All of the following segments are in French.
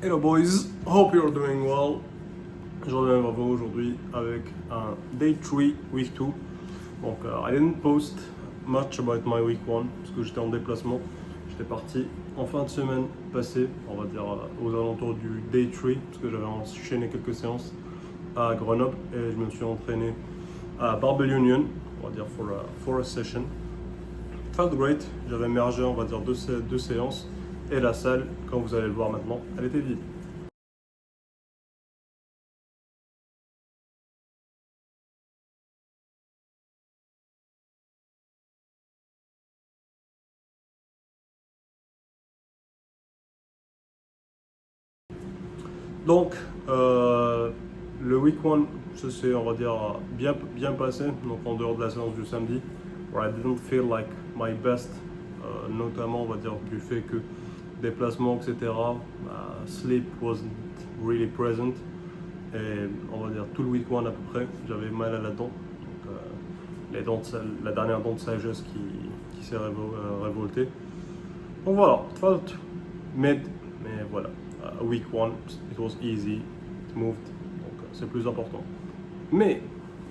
Hello boys, hope you're doing well. Je reviens vers vous aujourd'hui avec un Day 3 Week 2. Donc I didn't post much about my Week 1 parce que j'étais en déplacement. J'étais parti en fin de semaine passée, on va dire aux alentours du Day 3 parce que j'avais enchaîné quelques séances à Grenoble et je me suis entraîné à Barbell Union, on va dire for a session. Felt great, j'avais mergé on va dire deux séances et la salle, comme vous allez le voir maintenant, elle était vide. Donc, le week 1, ça s'est, on va dire, bien passé. Donc, en dehors de la séance du samedi, where I didn't feel like my best, notamment, on va dire, du fait que déplacement, etc., sleep wasn't really present. Et on va dire, tout le week 1 à peu près, j'avais mal à la dent. Donc, la dernière dent de sagesse qui s'est révoltée. Donc voilà, it felt mid, mais voilà. Week 1, it was easy, it moved, donc c'est plus important. Mais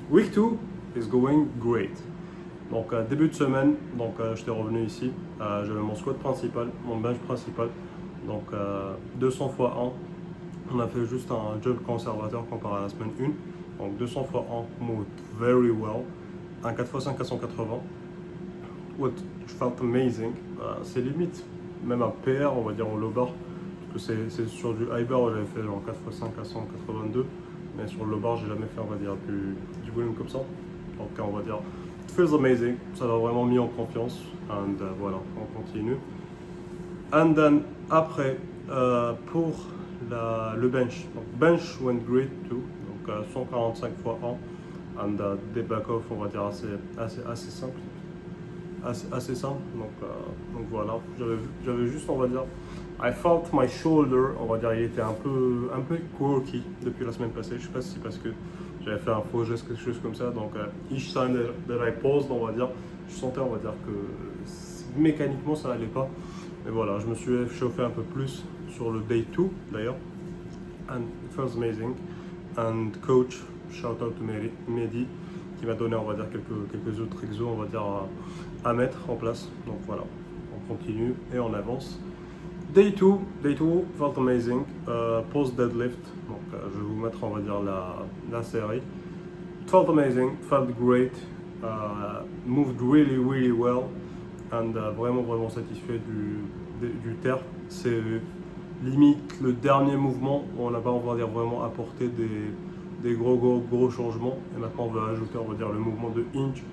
week 2 is going great. Donc début de semaine, donc j'étais revenu ici, j'avais mon squat principal, mon bench principal, donc 200 x 1. On a fait juste un jump conservateur comparé à la semaine 1. Donc 200 x 1 moved very well. Un 4x5 à 180. What felt amazing. C'est limite, même un PR, on va dire en low bar. Parce que c'est sur du high bar, j'avais fait genre 4x5 à 182. Mais sur le low bar, j'ai jamais fait, on va dire, du volume comme ça. Donc on va dire, it feels amazing. Ça m'a vraiment mis en confiance. And voilà, on continue. And then après, pour le bench. Donc bench went great too. Donc 145 x 1. And des back-off, on va dire, assez simple. Assez simple. Donc voilà, j'avais juste, on va dire, I felt my shoulder, on va dire, il était un peu quirky depuis la semaine passée. Je sais pas si c'est parce que j'avais fait un faux geste, quelque chose comme ça. Donc each time that I paused, on va dire, je sentais, on va dire, que mécaniquement ça allait pas. Mais voilà, je me suis chauffé un peu plus sur le day 2 d'ailleurs. And it feels amazing. And coach, shout out to Mehdi, qui m'a donné, on va dire, quelques autres exos, on va dire, à mettre en place. Donc voilà, on continue et on avance. Day 2 felt amazing. Post deadlift, donc je vais vous mettre, on va dire, la série. It felt amazing, felt great, moved really well, and vraiment satisfait du terre. C'est limite le dernier mouvement où on n'a pas, on va dire, vraiment apporté des gros changements. Et maintenant on va ajouter, on va dire, le mouvement de hinge.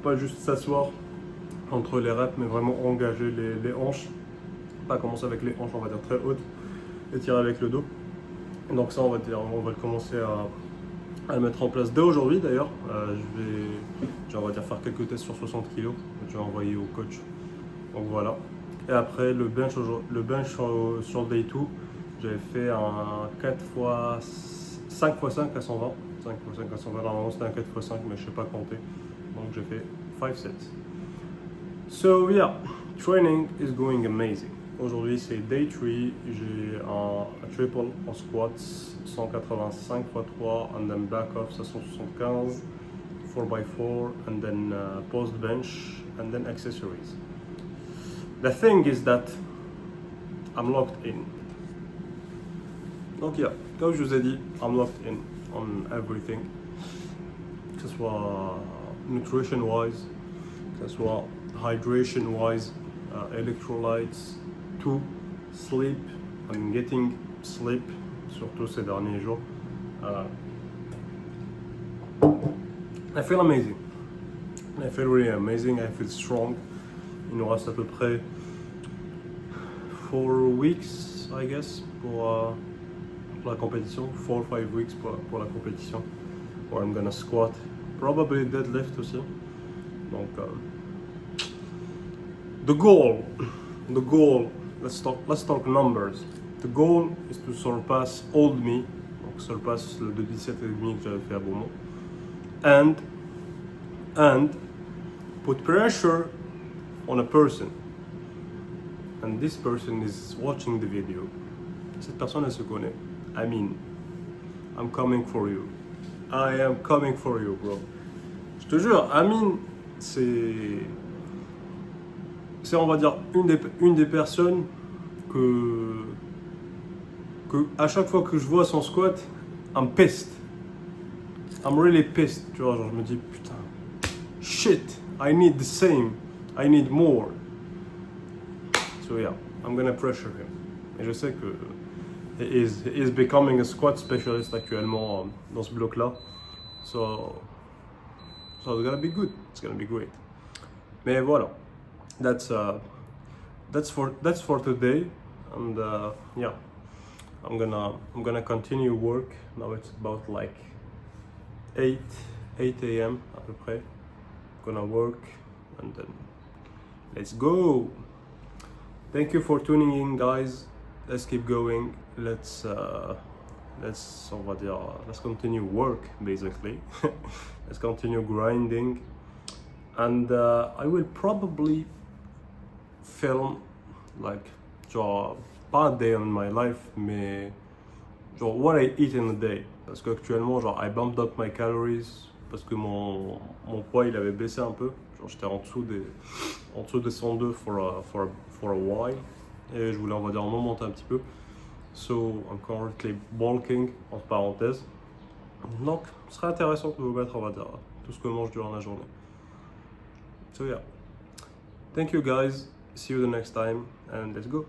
Pas juste s'asseoir entre les reps, mais vraiment engager les hanches. Pas commencer avec les hanches, on va dire, très hautes et tirer avec le dos. Donc ça, on va le commencer à le mettre en place dès aujourd'hui d'ailleurs. Je vais, on va dire, faire quelques tests sur 60 kg. Je vais envoyer au coach. Donc voilà. Et après le bench sur le day 2, j'avais fait un 5x5 à 120. 5x5 à 120, normalement c'était un 4x5, mais je ne sais pas compter. Donc j'ai fait 5 sets. So yeah, training is going amazing. Aujourd'hui c'est day 3, j'ai un triple en squats, 185 x 3, and then back off 175, 4x4, and then post bench, and then accessories. The thing is that I'm locked in. Donc yeah, comme je vous ai dit, I'm locked in on everything. Que ce soit nutrition wise, que ce soit hydration wise, electrolytes, tout, sleep, I'm getting sleep, surtout ces derniers jours. I feel amazing. I feel really amazing, I feel strong. Il nous reste à peu près 4 weeks, I guess, pour la compétition. 4 or 5 weeks pour la compétition. Where I'm gonna squat, probably deadlift aussi. Donc, the goal, let's talk numbers. The goal is to surpass old me, donc surpasse le de 17,5 que j'avais fait à Beaumont, and put pressure on a person, and this person is watching the video. Cette personne, elle se connaît. Amine, I'm coming for you. I am coming for you, bro. Je te jure, Amine, c'est on va dire, une des personnes que à chaque fois que je vois son squat, I'm pissed. I'm really pissed. Tu vois, genre, je me dis, putain, shit, I need the same. I need more. So yeah, I'm gonna pressure him. Et je sais que he is becoming a squat specialist actuellement dans ce bloc-là. So it's gonna be good. It's gonna be great. Mais voilà, that's for today. And yeah, I'm gonna continue work. Now it's about like 8 a.m. à peu près. Gonna work and then let's go. Thank you for tuning in, guys. Let's keep going. Let's continue work basically. Let's continue grinding, and I will probably film like genre pas a day in my life, mais genre what I eat in a day. Parce qu'actuellement genre I bumped up my calories parce que mon poids il avait baissé un peu. Genre j'étais en dessous des 102 for a while et je voulais on va dire en monter un petit peu. So I'm currently bulking entre parenthèses. Donc ce serait intéressant de vous mettre on va dire tout ce que je mange durant la journée. So yeah. Thank you guys. See you the next time and let's go.